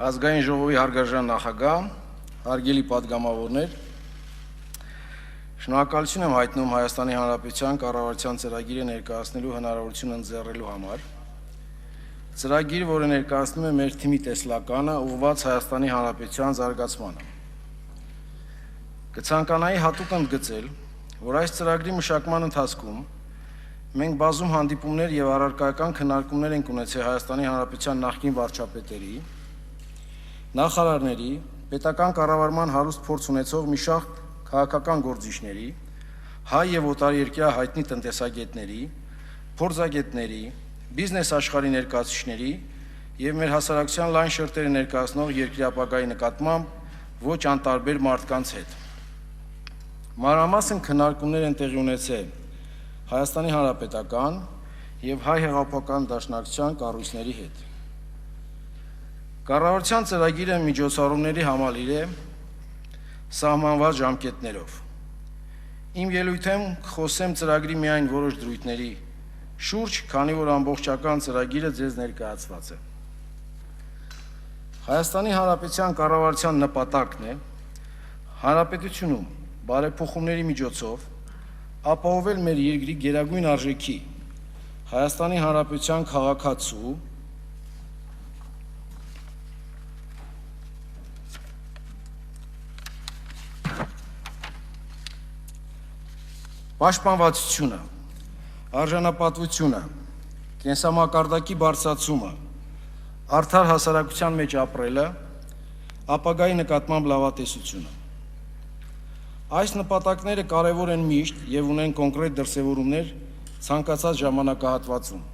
Ազգային ժողովի հարգարժան նախագահ, հարգելի պատգամավորներ, շնորհակալություն եմ հայտնում Հայաստանի Հանրապետության կառավարության ծրագիրը ներկայացնելու հնարավորություն ընձեռելու համար։ Ծրագիր, որը ներկայացնում է մեր թիմի տեսլականը, ուղղված Հայաստանի Հանրապետության զարգացմանը։ Կցանկանայի հատուկ ընդգծել, որ այս ծրագրի մշակման ընթացքում մենք բազում հանդիպումներ եւ առարկայական քննարկումներ ենք ունեցել Հայաստանի Հանրապետության նախկին վարչապետերի, նախարարների, պետական կառավարման հարուստ փորձ ունեցող մի շարք քաղաքական գործիչների, հայ եւ օտարերկրյա հայտնի տնտեսագետների, փորձագետների, բիզնես աշխարհի ներկայացուցիչների եւ մեր հասարակության լայն շերտերը ներկայացնող երկրի ապագայի նկատմամբ ոչ անտարբեր մարդկանց հետ։ Մանրամասն քննարկումներ են տեղի ունեցել Հայաստանի Հանրապետական եւ Հայ հեղափոխական դաշնակցության կառույցների հետ։ Կառավարության ծրագիրը միջոցառումների համալիր է սահմանված ժամկետներով։ Իմ ելույթում կխոսեմ ծրագրի միայն որոշ դրույթների շուրջ, քանի որ ամբողջական ծրագիրը ձեզ ներկայացված է։ Հայաստանի Հանրապետության կառավարության նպատակն է հանրապետությունում բարեփոխումների միջոցով ապահովել մեր երկրի գերագույն արժեքի Հայաստանի Հանրապետության քաղաքացու պաշտպանվածությունը, արժանապատվությունը, կենսամակարդակի բարձրացումը, արդար հասարակության մեջ ապրելը, ապագայի նկատմամբ լավատեսությունը։ Այս նպատակները կարևոր են միշտ եւ ունեն կոնկրետ դրսեւորումներ ցանկացած ժամանակահատվածում։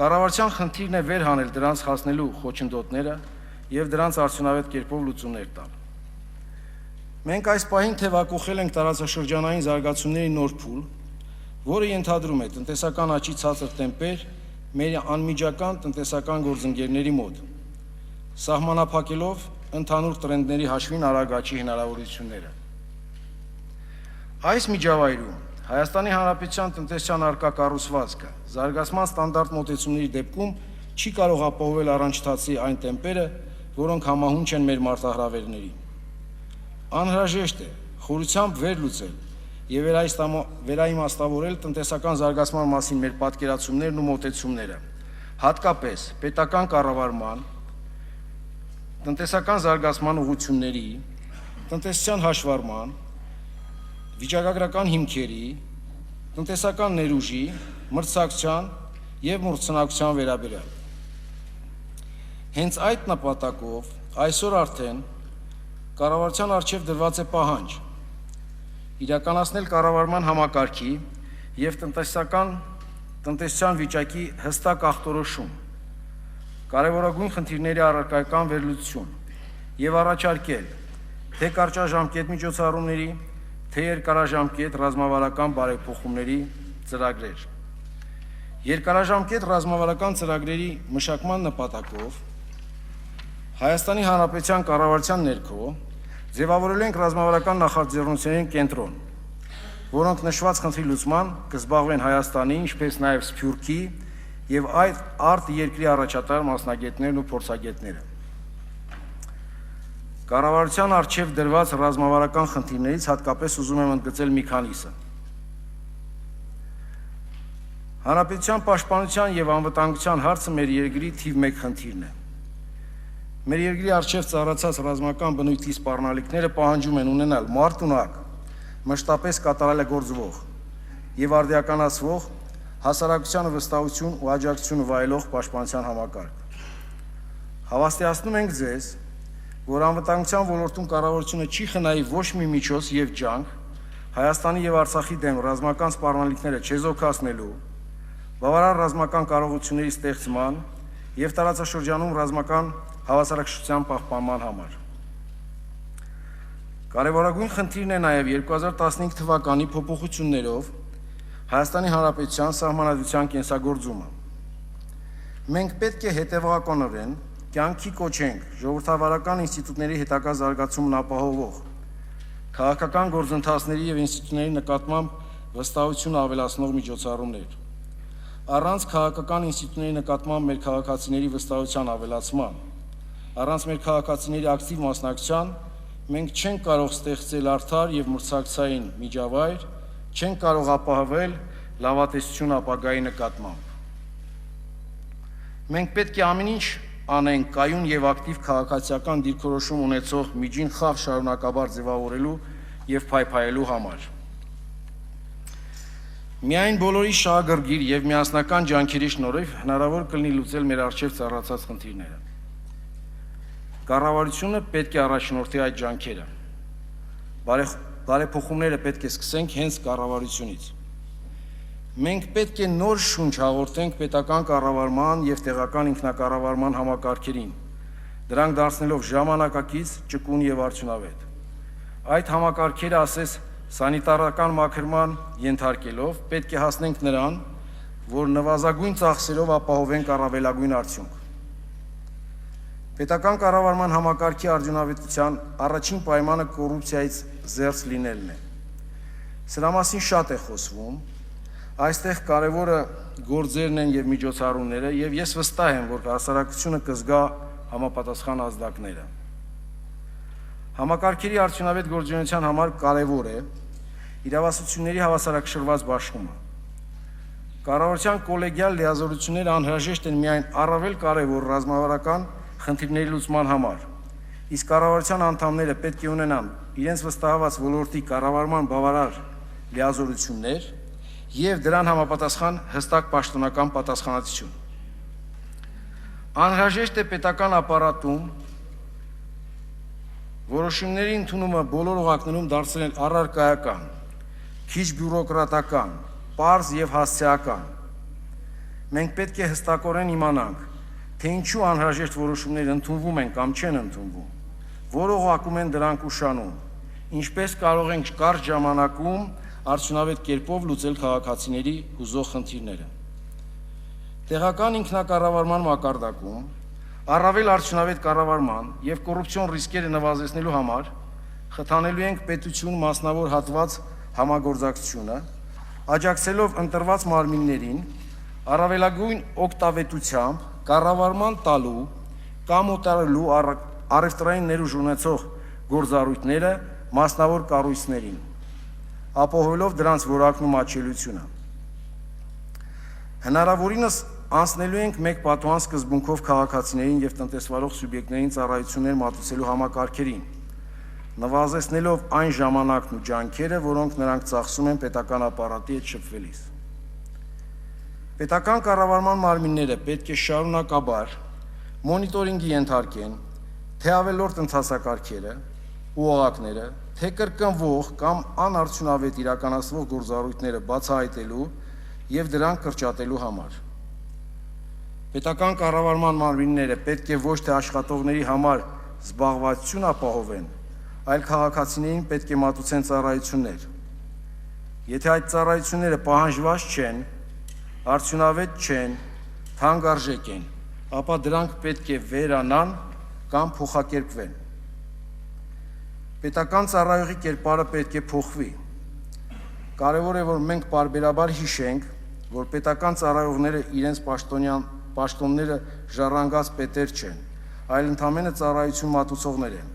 Կառավարության խնդիրն է վեր հանել դրանց հասնելու խոչընդոտները եւ դրանց արդյունավետ կերպով լուծումներ տալ։ Մենք այս պահին թեւակողել ենք տարածաշրջանային զարգացումների նոր փուլ, որը ենթադրում է տնտեսական աճի ցածր տեմպեր մեր անմիջական տնտեսական գործընկերների մոտ, սահմանափակելով ընդհանուր տրենդների հաշվին արագ աճի հնարավորությունները։ Այս միջավայրում Հայաստանի Հանրապետության տնտեսության արկա կառուցվածքը զարգացման ստանդարտ մոտեցումների դեպքում չի կարող ապահովել առանջթացի այն տեմպերը, որոնք համահունչ են մեր մարտահրավերներին։ Անհրաժեշտ է խորությամբ վերլուծել եւ վերաիմաստավորել տնտեսական զարգացման մասին մեր պատկերացումներն ու մոտեցումները, հատկապես պետական կառավարման, տնտեսական զարգացման ուղղությունների, տնտեսության հաշվառման, վիճակագրական հիմքերի, տնտեսական ներուժի, մրցակցության եւ մրցանակցության վերաբերյալ։ Հենց այդ նպատակով այսօր արդեն կառավարության առջև դրված է պահանջ իրականացնել կառավարման համակարգի եւ տնտեսության վիճակի հստակ ախտորոշում, կարևորագույն խնդիրների առարկայական վերլուծություն եւ առաջարկել թե կարճաժամկետ միջոցառումների, թե երկարաժամկետ ռազմավարական բարեփոխումների ծրագրեր։ Երկարաժամկետ ռազմավարական ծրագրերի մշակման նպատակով Հայաստանի Հանրապետության կառավարության ներքո ձևավորել ենք ռազմավարական նախաձեռնությունների կենտրոն, որոնք նշված խնդրի լուծման կզբաղվեն Հայաստանի, ինչպես նաև Սփյուռքի եւ այդ արտերկրի առաջատար մասնագետներն ու փորձագետները։ Կառավարության առջև դրված ռազմավարական խնդիրներից հատկապես ուզում եմ ընդգծել մի քանիսը։ Հանրապետության պաշտպանության եւ անվտանգության հարցը մեր երկրի թիվ 1 խնդիրն է։ Մեր երկրի առջև ծառացած ռազմական բնույթի սպառնալիքները պահանջում են ունենալ մարտունակ, մշտապես կատարելագործվող եւ արդիականացվող հասարակությանը վստահություն ու աջակցություն վայելող պաշտպանության համակարգ։ Հավաստիացնում ենք ձեզ, որ անվտանգության ոլորտում կառավարությունը չի խնայի ոչ մի միջոց եւ ջանք Հայաստանի եւ Արցախի դեմ ռազմական սպառնալիքները չեզոքացնելու, բավարար ռազմական կարողությունների ստեղծման եւ տարածաշրջանում ռազմական հավասարակշռության պահպանման համար։ Կարևորագույն խնդիրն է նաև 2015 թվականի փոփոխություններով Հայաստանի Հանրապետության սահմանադրության կենսագործումը։ Մենք պետք է հետևողականորեն կյանքի կոչենք ժողովրդավարական ինստիտուտների հետագա զարգացումն ապահովող, քաղաքական գործընթացների եւ ինստիտուտների նկատմամբ վստահություն ավելացնող միջոցառումներ։ Առանց քաղաքական ինստիտուտների նկատմամբ մեր քաղաքացիների վստահության ավելացման Առանց մեր քաղաքացիների ակտիվ մասնակցության մենք չենք կարող ստեղծել արդար եւ մրցակցային միջավայր, չենք կարող ապահովել լավատեսություն ապագայի նկատմամբ։ Մենք պետք է ամեն ինչ անենք կայուն եւ ակտիվ քաղաքացիական դիրքորոշում ունեցող միջին խաղ շարունակաբար ձևավորելու եւ փայփայելու համար։ Միայն բոլորի շահագրգիռ եւ միասնական ջանքերի շնորհիվ հնարավոր կլինի լուծել մեր առջեւ ծառացած խնդիրները։ Կառավարությունը պետք է առաջնորդի այդ ջանքերը։ Բարեփոխումները պետք է սկսենք հենց կառավարությունից։ Մենք պետք է նոր շունչ հաղորդենք պետական կառավարման եւ տեղական ինքնակառավարման համակարգերին, դրանք դարձնելով ժամանակակից, ճկուն եւ արդյունավետ։ Այդ համակարգերը, ասես, սանիտարական մաքրման ենթարկելով, պետք է հասնենք նրան, որ նվազագույն ծախսերով ապահովենք առավելագույն արդյունք։ Պետական կառավարման համակարգի արդյունավետության առաջին պայմանը կոռուպցիայից զերծ լինելն է։ Սրա մասին շատ է խոսվում, այստեղ կարևորը գործերն են եւ միջոցառումները, եւ ես վստահ եմ, որ հասարակությունը կզգա համապատասխան ազդակները։ Համակարգերի արդյունավետ գործունեության համար կարևոր է իրավասությունների հավասարակշռված բաշխումը։ Կառավարության կոլեգիալ լիազորությունները անհրաժեշտ են միայն առավել կարևոր ռազմավարական խնդիրների լուծման համար, իսկ կառավարության անդամները պետք է ունենան իրենց վստահված ոլորտի կառավարման բավարար լիազորություններ եւ դրան համապատասխան հստակ պաշտոնական պատասխանատվություն։ Անհրաժեշտ է պետական ապարատում որոշումների ընդունումը բոլոր օղակներում դարձնել առարկայական, քիչ բյուրոկրատական, պարզ եւ հասցեական։ Մենք պետք է հստակորեն իմանանք, թե ինչու անհրաժեշտ որոշումներ ընդունվում են կամ չեն ընդունվում, որ օղակում են դրանք ուշանում, ինչպես կարող ենք կարճ ժամանակում արդյունավետ կերպով լուծել քաղաքացիների հուզող խնդիրները։ Տեղական ինքնակառավարման մակարդակում առավել արդյունավետ կառավարման եւ կոռուպցիոն ռիսկերը նվազեցնելու համար խթանելու ենք պետություն մասնավոր հատված համագործակցությունը, աջակցելով ընտրված մարմիններին առավելագույն օգտավետությամբ կառավարման տալու կամ օտարելու առևտրային ներուժ ունեցող գործառույթները մասնավոր կառույցներին, ապահովելով դրանց որակնում աչելությունը։ Հնարավորինս անցնելու ենք մեկ պատուհան սկզբունքով քաղաքացիներին եւ տնտեսվարող սուբյեկտներին ծառայություններ մատուցելու համակարգերին, նվազեցնելով այն ժամանակն ու ջանքերը, որոնք նրանք ծախսում են պետական ապարատի հետ շփվելիս։ Պետական կառավարման մարմինները պետք է շարունակաբար մոնիտորինգի ենթարկեն թե ավելորդ ընթացակարգերը ու օղակները, թե կրկնվող կամ անարդյունավետ իրականացվող գործառույթները բացահայտելու եւ դրանք կրճատելու համար։ Պետական կառավարման մարմինները պետք է ոչ թե աշխատողների համար զբաղվածություն ապահովեն, այլ քաղաքացիներին պետք է մատուցեն ծառայություններ։ Եթե այդ ծառայությունները պահանջված չեն, արդյունավետ չեն, թանկարժեք են, ապա դրանք պետք է վերանան կամ փոխակերպվեն։ Պետական ծառայողի կերպարը պետք է փոխվի։ Կարևոր է, որ մենք պարբերաբար հիշենք, որ պետական ծառայողները իրենց պաշտոնները ժառանգած պետեր չեն, այլ ընդամենը ծառայություն մատուցողներ են։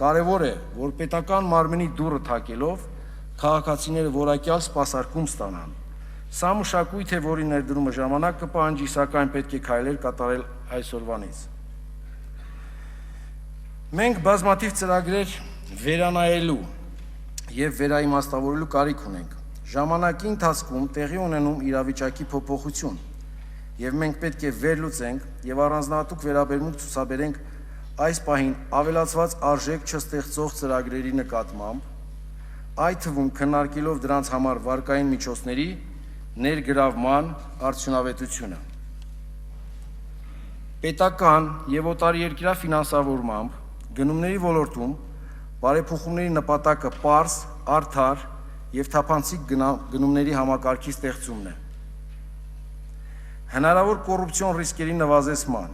Կարևոր է, որ պետական մարմնի դուռը թակելով քաղաքացիները որակյալ սպասարկում ստանան։ Սա մշակույթ է, որի ներդրումը ժամանակ կպահանջի, սակայն պետք է քայլեր կատարել այսօրվանից։ Մենք բազմաթիվ ծրագրեր վերանայելու եւ վերաիմաստավորելու կարիք ունենք։ Ժամանակի ընթացքում տեղի ունենում իրավիճակի փոփոխություն, եւ մենք պետք է վերլուծենք եւ առանձնահատուկ վերաբերմունք ցուցաբերենք այս պահին ավելացված արժեք չստեղծող ծրագրերի նկատմամբ, այդ թվում քննարկելով դրանց համար վարկային միջոցների ներգրավման արդյունավետությունը։ Պետական եւ օտարերկրյա ֆինանսավորմամբ գնումների ոլորտում բարեփոխումների նպատակը պարզ, արդար եւ թափանցիկ գնումների համակարգի ստեղծումն է։ Հնարավոր կոռուպցիոն ռիսկերի նվազեցման,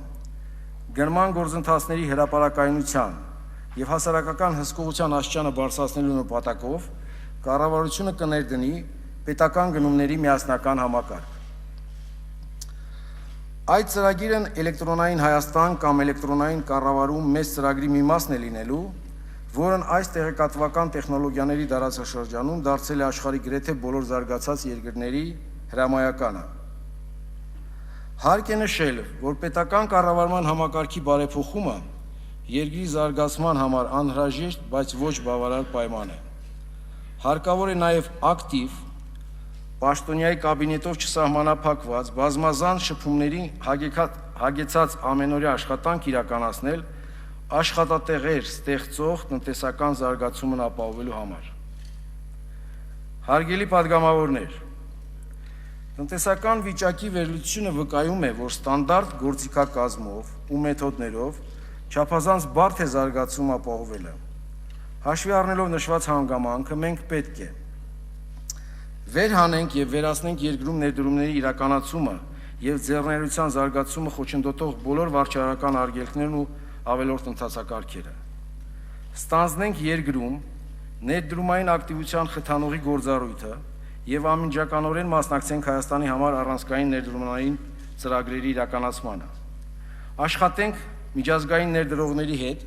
գնման գործընթացների հրապարակայնության եւ հասարակական հսկողության աստիճանը բարձրացնելու նպատակով կառավարությունը կներդնի պետական գնումների միասնական համակարգ։ Այդ ծրագիրն էլեկտրոնային Հայաստան կամ էլեկտրոնային կառավարում մեծ ծրագրի մի մասն է լինելու, որն այս տեղեկատվական տեխնոլոգիաների դարաշրջանում դարձել է աշխարհի գրեթե բոլոր զարգացած երկրների հրամայականը։ Հարկ է նշել, որ պետական կառավարման համակարգի բարեփոխումը երկրի զարգացման համար անհրաժեշտ, բայց ոչ բավարար պայման է։ Հարկավոր է նաև ակտիվ, պաշտոնյայի կաբինետով չսահմանափակված, բազմազան շփումների հագեցած ամենօրյա աշխատանք իրականացնել աշխատատեղեր ստեղծող տնտեսական զարգացումն ապահովելու համար։ Հարգելի падգամավորներ, տնտեսական վիճակի վերլուծությունը վկայում է, որ ստանդարտ գործիքակազմով ու մեթոդներով չափազանց բարդ է զարգացում ապահովելը։ Հաշվի առնելով նշված հանգամանքը, մենք պետք է վերհանենք եւ վերացնենք երկրում ներդրումների իրականացումը եւ ձեռներության զարգացումը խոչընդոտող բոլոր վարչարական արգելքներն ու ավելորդ ընթացակարգերը։ Ստանձնենք երկրում ներդրումային ակտիվության խթանողի գործառույթը եւ անմիջականորեն մասնակցենք Հայաստանի համար առանցքային ներդրումային ծրագրերի իրականացմանը։ Աշխատենք միջազգային ներդրողների հետ,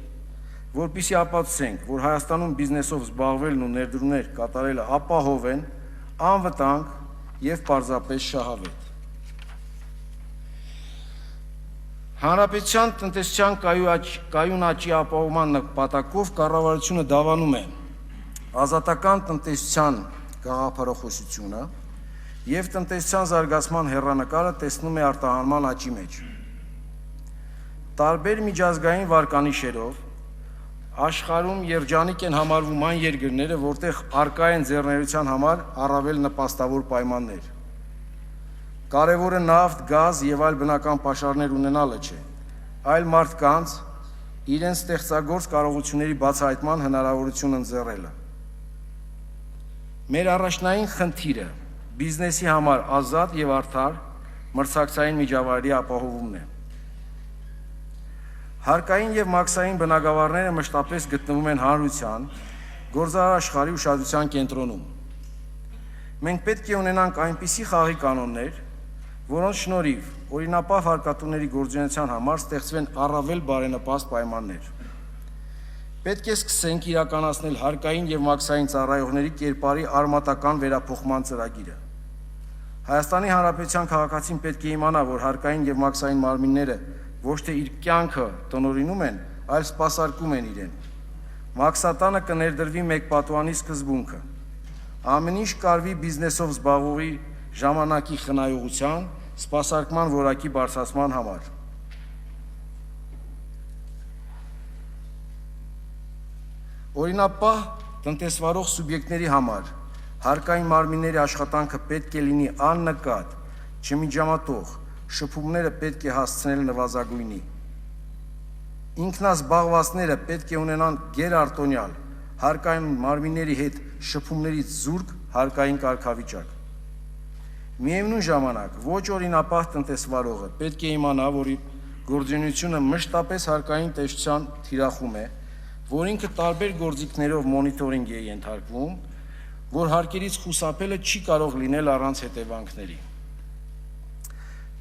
որպեսզի ապացուցենք, որ Հայաստանում բիզնեսով զբաղվելն ու ներդրումներ կատարելը ապահով են, անվտանգ եւ պարզապես շահավետ։ Հանրապետության տնտեսության կայուն աճի ապահովման նպատակով կառավարությունը դավանում է ազատական տնտեսության գաղափարախոսությունը եւ տնտեսության զարգացման հեռանկարը տեսնում է արտահանման աճի մեջ։ Տարբեր միջազգային վարկանիշերով աշխարհում երջանիկ են համարվում այն երկրները, որտեղ առկա են ձեռներության համար առավել նպաստավոր պայմաններ։ Կարևորը նավթ, գազ եւ այլ բնական պաշարներ ունենալը չէ, այլ մարդկանց իրենց ստեղծագործ կարողությունների բացահայտման հնարավորություն ընձեռելը։ Մեր առաջնային խնդիրը բիզնեսի համար ազատ եւ արդար մրցակցային միջավայրի ապահովումն է։ Հարկային եւ մաքսային բնագավառները մշտապես գտնվում են հանրության, գործարար աշխարհի ուշադրության կենտրոնում։ Մենք պետք է ունենանք այնպիսի խաղի կանոններ, որոնց շնորհիվ օրինապահ հարկատուների գործունեության համար ստեղծվեն առավել բարենպաստ պայմաններ։ Պետք է սկսենք իրականացնել հարկային եւ մաքսային ծառայողների կերպարի արմատական վերափոխման ծրագիրը։ Հայաստանի Հանրապետության քաղաքացին պետք է իմանա, որ հարկային եւ մաքսային մարմինները ոչ թե իր կյանքը տնօրինում են, այլ սպասարկում են իրեն։ Մաքսատանը կներդրվի մեկ պատուանի սկզբունքը։ Ամեն ինչ կարվի բիզնեսով զբաղվողի ժամանակի խնայողության, սպասարկման որակի բարձրացման համար։ Օրինապահ տնտեսվարող սուբյեկտների համար հարկային մարմինների աշխատանքը պետք է լինի աննկատ, չմիջամտող, շփումները պետք է հասցնել նվազագույնի։ Ինքնազբաղվածները պետք է ունենան գերարտոնյալ, հարկային մարմինների հետ շփումներից զուրկ հարկային կարգավիճակ։ Միևնույն ժամանակ ոչ օրինապահ տնտեսվարողը պետք է իմանա, որ գործունեությունը մշտապես հարկային տեսչության թիրախում է, որ ինքը տարբեր գործիքներով մոնիտորինգ է ենթարկվում, որ հարկերից խուսափելը չի կարող լինել առանց հետևանքների։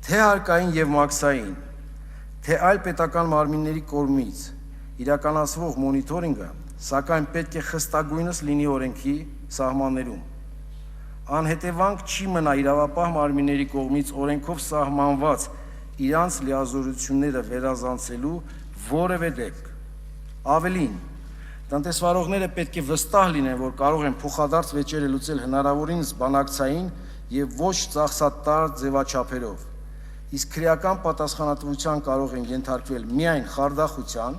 Թե հարկային եւ մաքսային, թե այլ պետական մարմինների կողմից իրականացվող մոնիտորինգը, սակայն պետք է խստագույնս լինի օրենքի սահմաններում։ Անհետևանք չի մնա իրավապահ մարմինների կողմից օրենքով սահմանված իրանց լիազորությունները վերազանցելու որևէ դեպք։ Ավելին, տնտեսվարողները պետք է վստահ լինեն, որ կարող են փոխադարձ վեճերը լուծել հնարավորինս բանակցային եւ ոչ ծախսատար ձևաչափերով, իսկ քրեական պատասխանատվության կարող են ենթարկվել միայն խարդախության,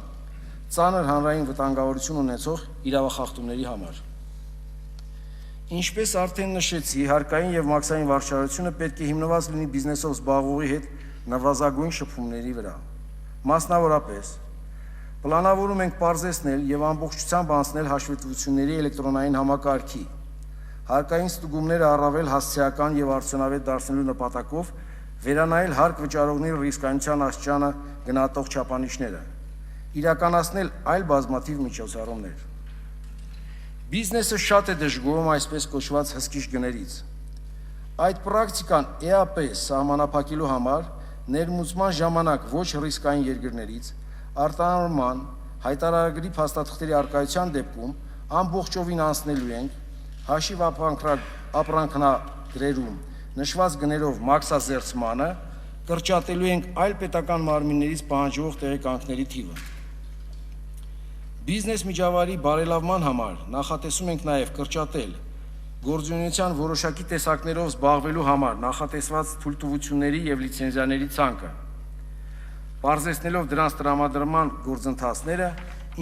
ծանր հանրային վտանգավորություն ունեցող իրավախախտումների համար։ Ինչպես արդեն նշեցի, հարկային եւ մաքսային վարչարությունը պետք է հիմնված լինի բիզնեսով զբաղվողի հետ նվազագույն շփումների վրա։ Մասնավորապես, պլանավորում ենք պարզեցնել եւ ամբողջությամբ անցնել հաշվետվությունների էլեկտրոնային համակարգի, հարկային ստուգումները առավել հասցեական եւ արդյունավետ դարձնելու նպատակով վերանայել հարկ վճարողների ռիսկայնության աստիճանը գնահատող չափանիշները, իրականացնել այլ բազմաթիվ միջոցառումներ։ Բիզնեսը շատ է դժգոհում այսպես կոչված հսկիչ գներից։ Այդ պրակտիկան էապես սահմանափակելու համար ներմուծման ժամանակ ոչ ռիսկային երկրներից, արտահանման հայտարարագրի փաստաթղթերի առկայության դեպքում ամբողջովին անցնելու ենք հաշիվ ապրանքնագրերում նշված գներով մաքսազերծմանը, կրճատելու ենք այլ պետական մարմիններից պահանջվող տեղեկանքների թիվը։ Բիզնես միջավայրի բարելավման համար նախատեսում ենք նաև կրճատել գործունեության որոշակի տեսակներով զբաղվելու համար նախատեսված թույլտվությունների և լիցենզիաների ցանկը, պարզեցնելով դրանց տրամադրման գործընթացները,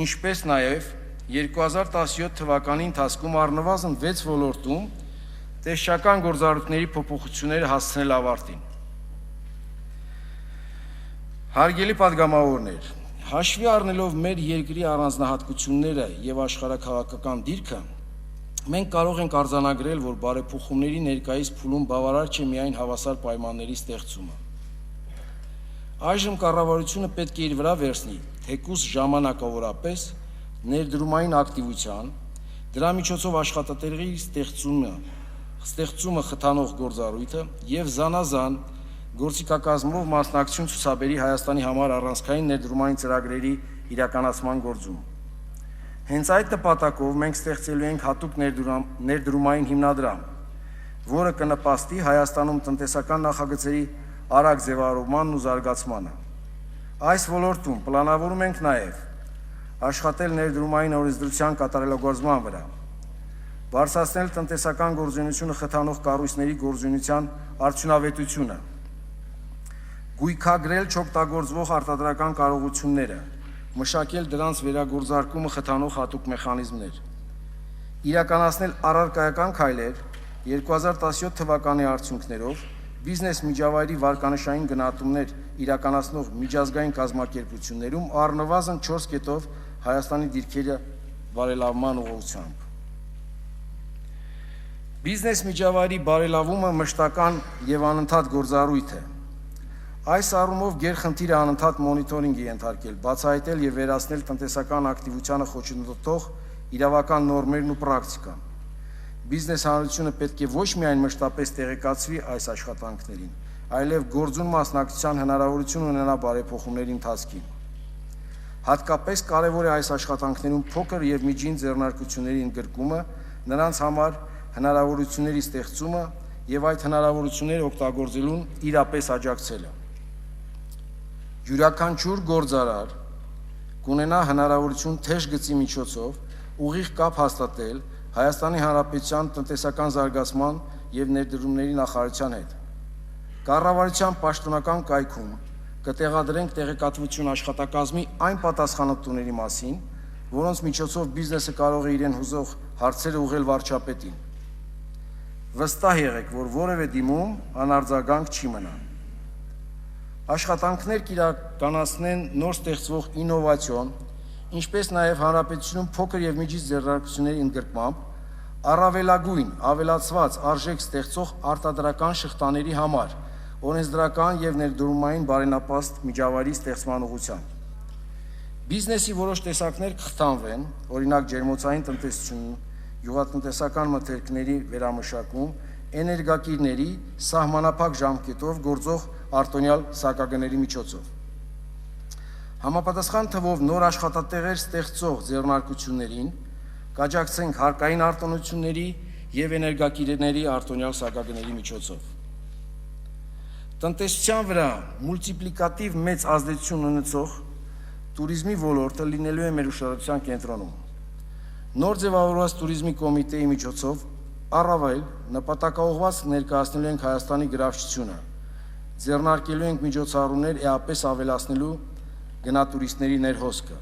ինչպես նաև 2017 թվականի ընթացքում առնվազն 6 ոլորտում տեսչական գործառույթների փոփոխությունները հասցնել ավարտին։ Հարգելի պատգամավորներ, հաշվի առնելով մեր երկրի առանձնահատկությունները և աշխարհաքաղաքական դիրքը, մենք կարող ենք արձանագրել, որ բարեփոխումների ներկայիս փուլում բավարար չէ միայն հավասար պայմանների ստեղծումը։ Այժմ կառավարությունը պետք է իր վրա վերցնի, թեկուզ ժամանակավորապես, ներդրումային ակտիվության, դրա միջոցով աշխատատեղերի ստեղծումը խթանող գործառույթը և զանազան գործիքակազմով մասնակցություն ցուցաբերի Հայաստանի համար առանցքային ներդրումային ծրագրերի իրականացման գործում։ Հենց այդ նպատակով մենք ստեղծելու ենք հատուկ ներդրումային հիմնադրամ, որը կնպաստի Հայաստանում տնտեսական նախագծերի արագ ձևավորմանն ու զարգացմանը։ Այս ոլորտում պլանավորում ենք նաև աշխատել ներդրումային օրենսդրության կատարելագործման վրա, բարձրացնել տնտեսական գործունեությունը խթանող կառույցների գործունեության արդյունավետությունը, գույքագրել չօգտագործվող արտադրական կարողությունները, մշակել դրանց վերագործարկումը խթանող հատուկ մեխանիզմներ, իրականացնել առարկայական քայլեր 2017 թվականի արդյունքներով բիզնես միջավայրի վարկանշային գնահատումներ իրականացնող միջազգային կազմակերպություններում առնվազն 4 կետով Հայաստանի դիրքերը բարելավման ուղղությամբ։ Բիզնես միջավայրի բարելավումը մշտական և անընդհատ գործառույթ է։ Այս առումով գերխնդիրը անընդհատ մոնիտորինգ է ենթարկել, բացահայտել և վերացնել տնտեսական ակտիվությանը խոչընդոտող իրավական նորմերն ու պրակտիկան։ Բիզնես հանրությունը պետք է ոչ միայն մշտապես տեղեկացվի այս աշխատանքներին, այլև գործուն մասնակցության հնարավորություն ունենա բարեփոխումների ընթացքին։ Հատկապես կարևոր է այս աշխատանքներում փոքր և միջին ձեռնարկությունների ընդգրկումը, նրանց համար հնարավորությունների ստեղծումը և այդ հնարավորությունները օգտագործելուն իրապես աջակցելը։ Յուրաքանչյուր գործարար կունենա հնարավորություն թեժ գծի միջոցով ուղիղ կապ հաստատել Հայաստանի Հանրապետության տնտեսական զարգացման և ներդրումների նախարարության հետ։ Կառավարության պաշտոնական կայքում կտեղադրենք տեղեկատվություն աշխատակազմի այն պատասխանատուների մասին, որոնց միջոցով բիզնեսը կարող է իրեն հուզող հարցերը ուղղել վարչապետին։ Վստահ եղեք, որ որևէ դիմում անարձագանք չի մնա։ Աշխատանքներ կիրականացնեն նոր ստեղծվող ինովացիոն, ինչպես նաև հանրապետությունում փոքր և միջին ձեռնարկությունների ընդգրկմամբ առավելագույն ավելացված արժեք ստեղծող արտադրական շղթաների համար օրենսդրական և ներդրումային բարենպաստ միջավայրի ստեղծման ուղղությամբ։ Բիզնեսի որոշ տեսակներ կխթանվեն, օրինակ ջերմոցային տնտեսություն, գյուղատնտեսական մթերքների վերամշակում, էներգակիրների սահմանափակ ժամկետով գործող արտոնյալ սակագների միջոցով։ Համապատասխան թվով նոր աշխատատեղեր ստեղծող ձեռնարկություններին կաջակցենք հարկային արտոնությունների և էներգակիրների արտոնյալ սակագների միջոցով։ Տնտեսության վրա մուլտիպլիկատիվ մեծ ազդեցություն ունեցող տուրիզմի ոլորտը լինելու է մեր ուշադրության կենտրոնում։ Նոր ձևավորված տուրիզմի կոմիտեի միջոցով առավել նպատակաուղղված ներկայացնելու ենք Հայաստանի գրավչությունը, ձեռնարկելու ենք միջոցառումներ էապես ավելացնելու գնատուրիստների ներհոսքը,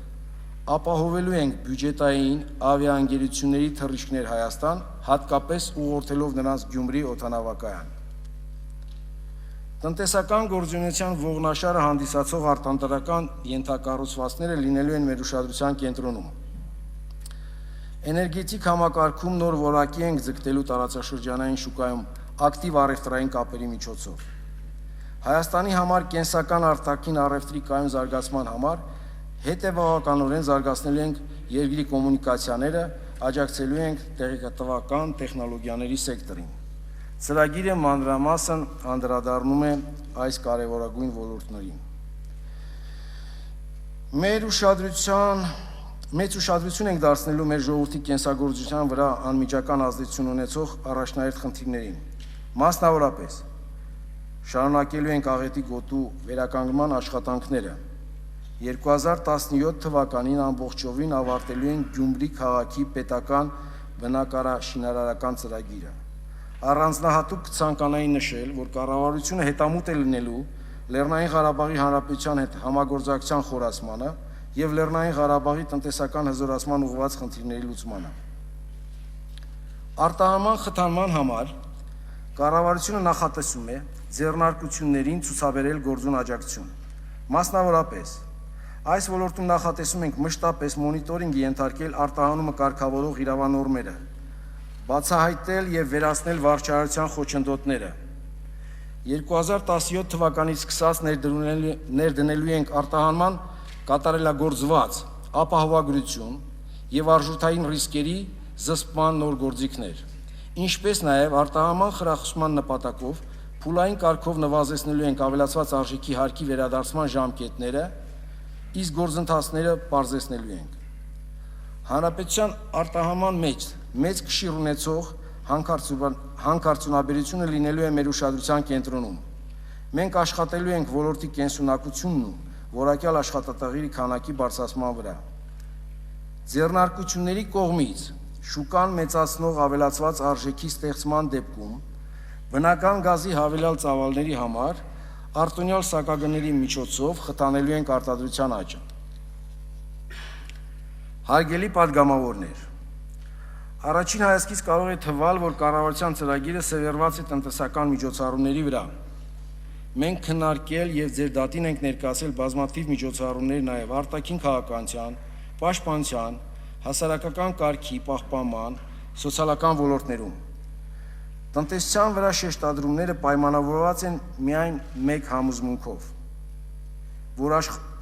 ապահովելու ենք բյուջետային ավիաընկերությունների թռիչքներ Հայաստան, հատկապես ուղղորդելով նրանց Գյումրի օդանավակայան։ Տնտեսական գործունեության ողնաշարը հանդիսացող արտադրական ենթակառուցվածքները լինելու են մեր ուշադրության կենտրոնում։ Էներգետիկ համակարգում նոր որակի ենք ձգտելու տարածաշրջանային շուկայում ակտիվ առևտրային կապերի միջոցով։ Հայաստանի համար կենսական արտաքին առևտրի կայուն զարգացման համար հետևողականորեն զարգացնելու ենք երկրի կոմունիկացիաները, աջակցելու ենք տեղեկատվական տեխնոլոգիաների սեկտորին։ Ծրագիրը մանրամասն անդրադառնում է այս կարևորագույն ոլորտներին։ Մեծ ուշադրություն ենք դարձնելու մեր ժողովրդի կենսագործության վրա անմիջական ազդեցություն ունեցող առաջնահերթ խնդիրներին։ Մասնավորապես, շարունակելու ենք աղետի գոտու վերականգնման աշխատանքները։ 2017 թվականին ամբողջովին ավարտելու են Գյումրի քաղաքի պետական բնակարաշինարարական ծրագիրը։ Առանձնահատուկ կցանկանայի նշել, որ կառավարությունը հետամուտ է լինելու Լեռնային Ղարաբաղի Հանրապետության հետ համագործակցության խորացմանը և Լեռնային Ղարաբաղի տնտեսական հզորացման ուղղված խնդիրների լուծմանը։ Արտահանման խթանման համար կառավարությունը նախատեսում է ձեռնարկություններին ցուցաբերել գործուն աջակցություն։ Մասնավորապես, այս ոլորտում նախատեսում ենք մշտապես մոնիտորինգի ենթարկել արտահանումը կարգավորող իրավանորմերը, բացահայտել և վերացնել վարչարարության խոչընդոտները։ 2017 թվականից սկսած ներդնելու ենք արտահանման կատարելագործված ապահովագրություն և արժութային ռիսկերի զսպման նոր գործիքներ, ինչպես նաև արտահանման խրախուսման նպատակով փուլային կարգով նվազեցնելու ենք ավելացված արժեքի հարկի վերադարձման ժամկետները, իսկ գործընթացները պարզեցնելու ենք։ Հանրապետության արտահանման մեջ մեծ կշիռ ունեցող հանքարդյունաբերությունը լինելու է մեր ուշադրության կենտրոնում։ Մենք աշխատելու ենք ոլորտի կենսունակությունն ու որակյալ աշխատատեղերի քանակի բարձրացման վրա։ Ձեռնարկությունների կողմից շուկան մեծացնող ավելացված արժեքի ստեղծման դեպքում բնական գազի հավելյալ ծավալների համար արտոնյալ սակագների միջոցով խթանելու ենք արտադրության աճը։ Հարգելի պատգամավորներ, առաջին հայացքից կարող է թվալ, որ կառավարության ծրագիրը սևեռված է տնտեսական միջոցառումների վրա։ Մենք քննարկել և ձեր դատին ենք ներկայացրել բազմաթիվ միջոցառումներ նաև արտաքին քաղաքականության, պաշտպանության, հասարակական կարգի պահպանման, սոցիալական ոլորտներում։ Տնտեսության վրա շեշտադրումները պայմանավորված են միայն մեկ համոզմունքով, որ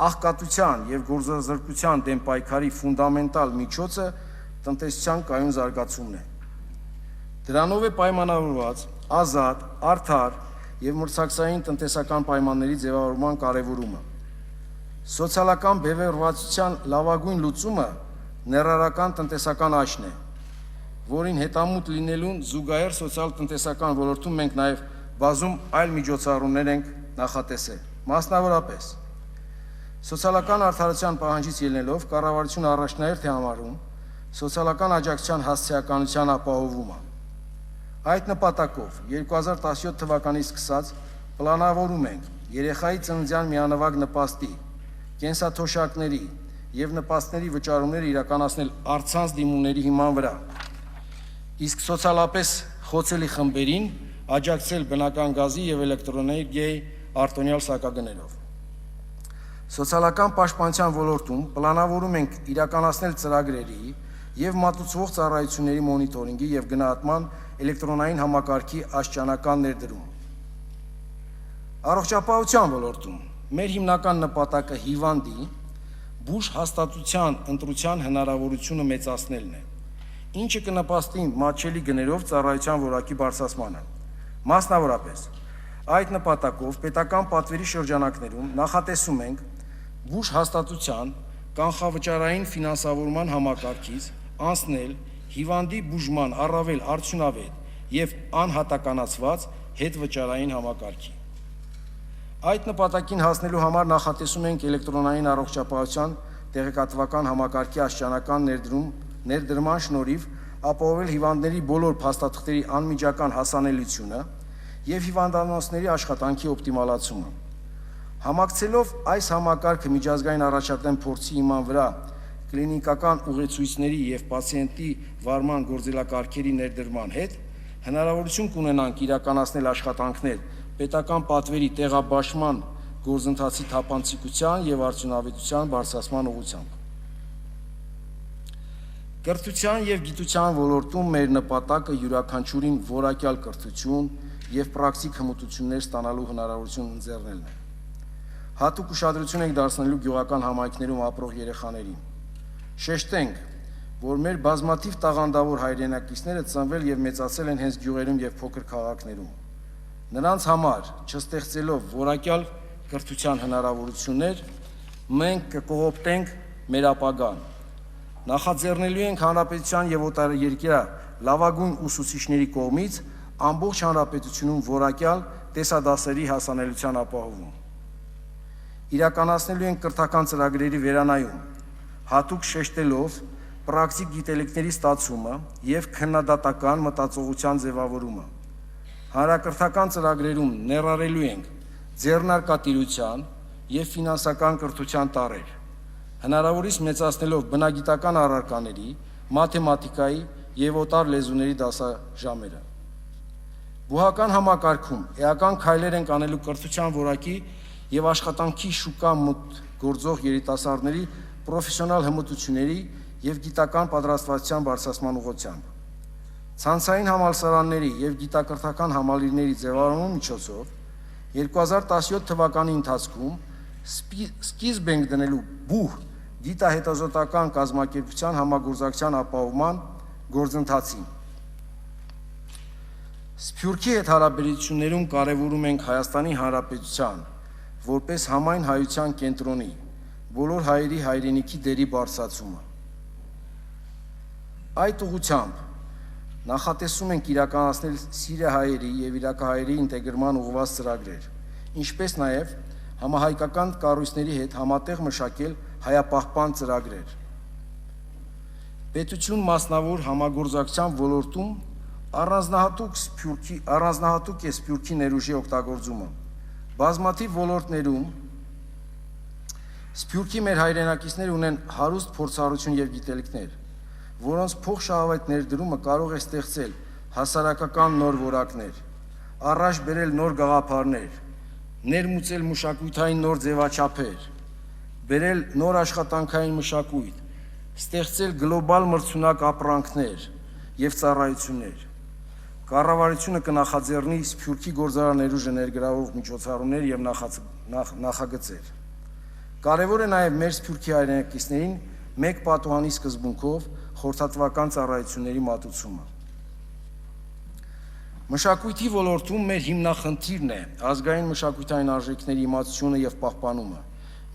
աղքատության և գործազրկության դեմ պայքարի ֆունդամենտալ միջոցը տնտեսության կայուն զարգացումն է։ Դրանով է պայմանավորված ազատ, արդար և մրցակցային տնտեսական պայմանների ձևավորման կարևորումը։ Սոցիալական բևեռվածության լավագույն լուծումը ներառական տնտեսական աճն է, որին հետամուտ լինելուն զուգահեռ սոցիալ-տնտեսական ոլորտում մենք նաև բազում այլ միջոցառումներ ենք նախատեսել։ Մասնավորապես, սոցիալական արդարության պահանջից ելնելով կառավարությունը առաջնահերթ է համարում սոցիալական աջակցության հասցեականության ապահովումը։ Այդ նպատակով 2017 թվականից սկսած պլանավորում ենք երեխայի ծննդյան միանվագ նպաստի, կենսաթոշակների և նպաստների վճարումները իրականացնել առցանց դիմումների հիման վրա, իսկ սոցիալապես խոցելի խմբերին աջակցել բնական գազի և էլեկտրոէներգիայի արտոնյալ սակագներով։ Սոցիալական պաշտպանության ոլորտում պլանավորում ենք իրականացնել ծրագրերի և մատուցվող ծառայությունների մոնիտորինգի և գնահատման էլեկտրոնային համակարգի աստիճանական ներդրում։ Առողջապահության ոլորտում մեր հիմնական նպատակը հիվանդի բուժ հաստատության ընտրության հնարավորությունը մեծացնելն է, ինչը կնպաստի մատչելի գներով ծառայության որակի բարձրացմանը։ Մասնավորապես, այդ նպատակով պետական պատվերի շրջանակներում նախատեսում ենք բուժ հաստատության կանխավճարային ֆինանսավորման համակարգից անցնել հիվանդի բուժման առավել արդյունավետ և անհատականացված հետվճարային համակարգի։ Այդ նպատակին հասնելու համար նախատեսում ենք էլեկտրոնային առողջապահության տեղեկատվական համակարգի աստիճանական ներդրման շնորհիվ ապահովել հիվանդների բոլոր փաստաթղթերի անմիջական հասանելիությունը և հիվանդանոցների աշխատանքի օպտիմալացումը։ Համակցելով այս համակարգը միջազգային առաջադեմ փորձի հիման վրա կլինիկական ուղեցույցների և պացիենտի վարման գործելակարգերի ներդրման հետ, հնարավորություն կունենանք իրականացնել աշխատանքներ պետական պատվերի տեղաբաշխման գործընթացի թափանցիկության և արդյունավետության բարձրացման ուղղությամբ։ Կրթության և գիտության ոլորտում մեր նպատակը յուրաքանչյուրին որակյալ կրթություն և պրակտիկ հմտություններ ստանալու հնարավորություն ընձեռելն է։ Հատուկ ուշադրություն ենք դարձնելու գյուղական համայնքներում ապրող երեխաներին։ Շեշտենք, որ մեր բազմաթիվ տաղանդավոր հայրենակիցները ծնվել եւ մեծացել են հենց գյուղերում եւ փոքր քաղաքներում։ Նրանց համար չստեղծելով որակյալ կրթության հնարավորություններ, մենք կկողոպտենք մեր ապագան։ Նախաձեռնելու ենք հանրապետության եւ օտարերկրյա լավագույն ուսուցիչների կողմից ամբողջ հանրապետությունում որակյալ տեսադասերի հասանելիության ապահովում։ Իրականացնելու ենք կրթական ծրագրերի վերանայում, հատուկ շեշտելով պրակտիկ գիտելիքների ստացումը եւ քննադատական մտածողության ձևավորումը։ Հանրակրթական ծրագրերում ներառելու ենք ձեռնարկատիրության եւ ֆինանսական կրթության տարրեր, հնարավորից մեծացնելով բնագիտական առարկաների, մաթեմատիկայի եւ օտար լեզուների դասաժամերը։ Բուհական համակարգում էական քայլեր ենք անելու կրթության որակի եւ աշխատանքի շուկա մոտ գործող երիտասարդների պրոֆեսիոնալ հմտությունների եւ գիտական պատրաստվածության բարձրացման ուղղությամբ։ Ցանցային համալսարանների եւ գիտակրթական համալիրների ձևավորման միջոցով 2017 թվականի ընթացքում սկիզբ ենք դնելու բուհ գիտահետազոտական կազմակերպության համագործակցության ապահովման գործընթացին։ Սփյուռքի հետ հարաբերություններում կարևորում ենք Հայաստանի Հանրապետության որպես համայն հայության կենտրոնի բոլոր հայերի հայրենիքի դերի բարձրացումը։ Այդ ուղղությամբ նախատեսում ենք իրականացնել սիրիահայերի եւ իրաքահայերի ինտեգրման ուղղված ծրագրեր, ինչպես նաեւ համահայկական կառույցների հետ համատեղ մշակել հայապահպան ծրագրեր։ Պետություն մասնավոր համագործակցության ոլորտում առանձնահատուկ է սփյուռքի ներուժի օգտագործումը։ Բազմաթիվ ոլորտներում Սփյուռքի մեր հայրենակիցները ունեն հարուստ փորձառություն եւ գիտելիքներ, որոնց փոխշահավետ ներդրումը կարող է ստեղծել հասարակական նոր որակներ, առաջ բերել նոր գաղափարներ, ներմուծել մշակութային նոր ձևաչափեր, բերել նոր աշխատանքային մշակույթ, ստեղծել գլոբալ մրցունակ ապրանքներ եւ ծառայություններ։ Կառավարությունը կնախաձեռնի Սփյուռքի գործարար ներուժը ներգրավող միջոցառումներ եւ նախագծեր։ Կարևոր է նաեւ մեր Սփյուռքի հայրենակիցներին մեկ պատուհանի սկզբունքով խորհրդատվական ծառայությունների մատուցումը։ Մշակույթի ոլորտում մեր հիմնախնդիրն է ազգային մշակութային արժեքների իմացությունը եւ պահպանումը,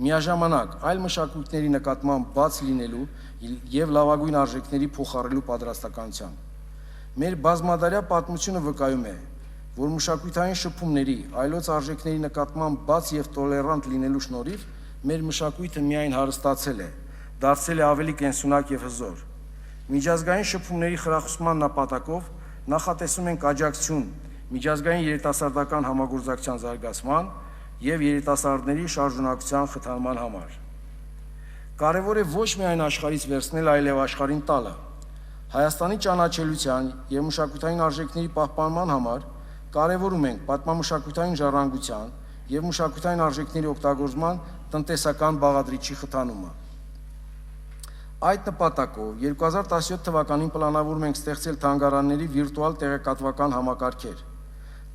միաժամանակ այլ մշակույթների նկատմամբ բաց լինելու եւ լավագույն արժեքների փոխառելու պատրաստականությամբ։ Մեր բազմադարյա պատմությունը վկայում է, որ մշակութային շփումների, այլոց արժեքների նկատմամբ բաց եւ տոլերանտ լինելու շնորհիվ մեր մշակույթը միայն հարստացել է, դարձել է ավելի կենսունակ եւ հզոր։ Միջազգային շփումների խրախուսման նպատակով նախատեսում ենք աջակցություն միջազգային երիտասարդական համագործակցության զարգացման եւ երիտասարդների շարժունակության խթանման համար։ Կարևոր է ոչ միայն աշխարհից վերցնել, այլև աշխարհին տալը։ Հայաստանի ճանաչելիության եւ մշակութային արժեքների պահպանման համար կարևորում ենք պատմամշակութային ժառանգության եւ մշակութային արժեքների օգտագործման տնտեսական բաղադրիչի խթանումը։ Այդ նպատակով 2017 թվականին պլանավորում ենք ստեղծել թանգարանների վիրտուալ տեղեկատվական համակարգեր։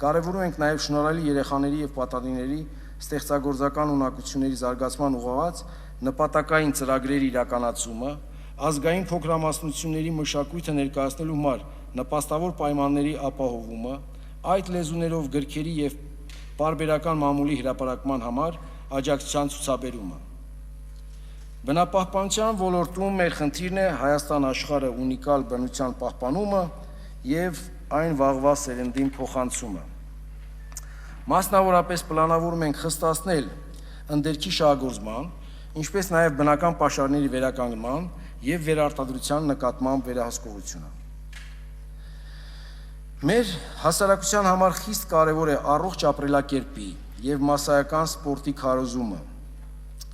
Կարևորում ենք նաեւ շնորհալի երեխաների եւ պատանիների ստեղծագործական ունակությունների զարգացման ուղղված նպատակային ծրագրերի իրականացումը, ազգային փոքրամասնությունների մշակույթը ներկայացնելու համար նպաստավոր պայմանների ապահովումը, այդ լեզուներով գրքերի եւ պարբերական մամուլի հրապարակման համար աջակցության ցուցաբերումը։ Բնապահպանության ոլորտում մեր խնդիրն է Հայաստան աշխարհը ունիկալ բնության պահպանումը եւ այն վաղվա սերնդին փոխանցումը։ Մասնավորապես պլանավորում ենք խստացնել ընդերքի շահագործման, ինչպես նաեւ բնական պաշարների վերականգնման եւ վերարտադրության նկատմամբ վերահսկողությունը։ Մեր հասարակության համար խիստ կարևոր է առողջ ապրելակերպի եւ մասսայական սպորտի քարոզումը։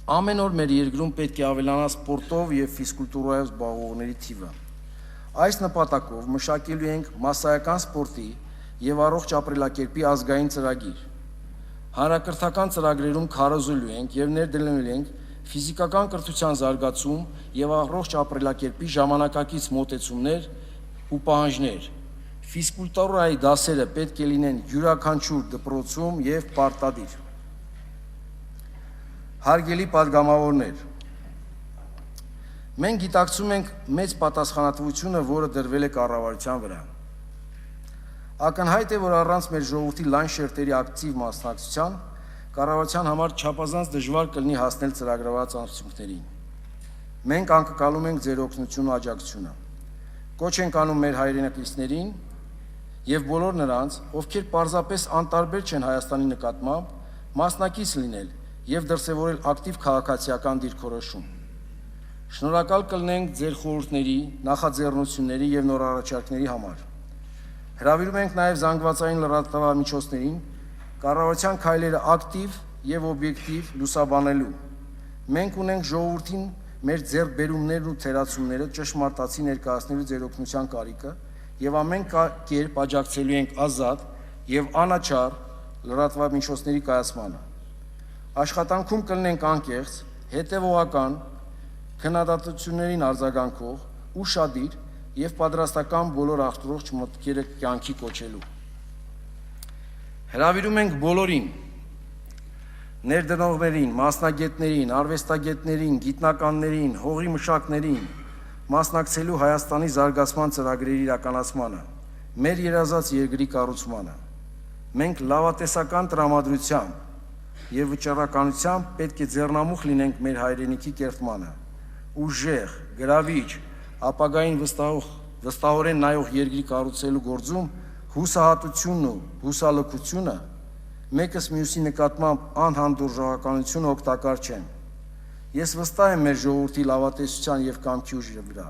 Ամեն օր մեր երկրում պետք է ավելանա սպորտով եւ ֆիզկուլտուրայով զբաղվողների թիվը։ Այս նպատակով մշակելու ենք մասսայական սպորտի եւ առողջ ապրելակերպի ազգային ծրագիր։ Հանրակրթական ծրագրերում քարոզելու ենք եւ ներդնելու ենք ֆիզիկական կրթության զարգացում եւ առողջ ապրելակերպի ժամանակակից մոտեցումներ ու պահանջներ։ Ֆիզկուլտուրայի դասերը պետք է լինեն յուրաքանչյուր դպրոցում եւ պարտադիր։ Հարգելի պատգամավորներ, Մենք գիտակցում ենք մեծ պատասխանատվությունը, որը դրվել է կառավարության վրա։ Ակնհայտ է, որ առանց մեր ժողովրդի լայն շերտերի ակտիվ մասնակցության կառավարության համար չափազանց դժվար կլինի հասնել ծրագրված արդյունքներին։ Մենք անկկալում ենք ձեր օգնությունն ու աջակցությունը։ Կոչ ենք անում մեր հայրենակիցներին եւ բոլոր նրանց, ովքեր պարզապես անտարբեր չեն Հայաստանի նկատմամբ, մասնակից լինել եւ դրսեւորել ակտիվ քաղաքացիական դիրքորոշում։ Շնորհակալ կլինենք ձեր խորհուրդների, նախաձեռնությունների եւ նոր առաջարկների համար։ Հրավիրում ենք նաեւ զանգվածային լրատվամիջոցներին կառավարության քայլերը ակտիվ եւ օբյեկտիվ լուսաբանելու։ Մենք ունենք ժողովրդին մեր ձեռքբերումներն ու թերացումները ճշմարտացի ներկայացնելու ձեր օգնության կարիքը եւ ամեն կերպ աջակցելու ենք ազատ եւ անաչառ լրատվամիջոցների կայացմանը։ Աշխատանքում կլինենք անկեղծ, հետեւողական, քննադատություններին արձագանքող, ուշադիր եւ պատրաստական բոլոր ախտորոշ մտքերը կյանքի կոչելու։ Հրավիրում ենք բոլորին, ներդնողներին, մասնագետներին, արվեստագետներին, գիտնականներին, հողի մշակներին, մասնակցելու Հայաստանի զարգացման ծրագրերի իրականացմանը, մեր երազած երկրի կառուցմանը։ Մենք լավատեսական տրամադրությամբ եւ վճռականությամբ պետք է ձեռնամուխ լինենք մեր հայրենիքի կերտմանը, ուժեղ, գրավիչ, ապագային վստահորեն նայող երկրի կառուցելու գործում հուսահատությունն ու հուսալքությունը մեկս մյուսի նկատմամբ անհանդուրժողականությունը օգտակար չեն։ Ես վստահ եմ մեր ժողովրդի լավատեսության եւ կամքի ուժի վրա։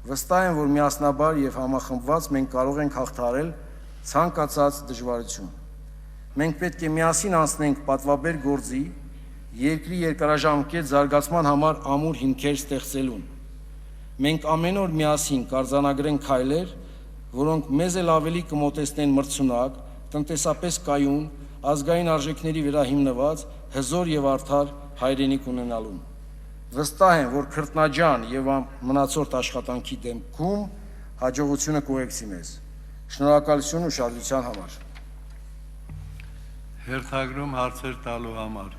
Վստահ եմ, որ միասնաբար եւ համախմբված մենք կարող ենք հաղթահարել ցանկացած դժվարություն։ Մենք պետք է միասին անցնենք պատվաբեր գործի, երկրի երկարաժամկետ զարգացման համար ամուր հիմքեր ստեղծելուն։ Մենք ամեն օր միասին կարձանագրենք քայլեր, որոնք մեզ էլ ավելի կմոտեցնեն մրցունակ, տնտեսապես կայուն, ազգային արժեքների վրա հիմնված հզոր եւ արդար հայրենիք ունենալուն։ Վստահ եմ, որ քրտնաջան եւ մնացորդ աշխատանքի դեպքում հաջողությունը կուղեկցի մեզ։ Շնորհակալություն ուշադրության համար։ Հերթագրում հարցեր տալու համար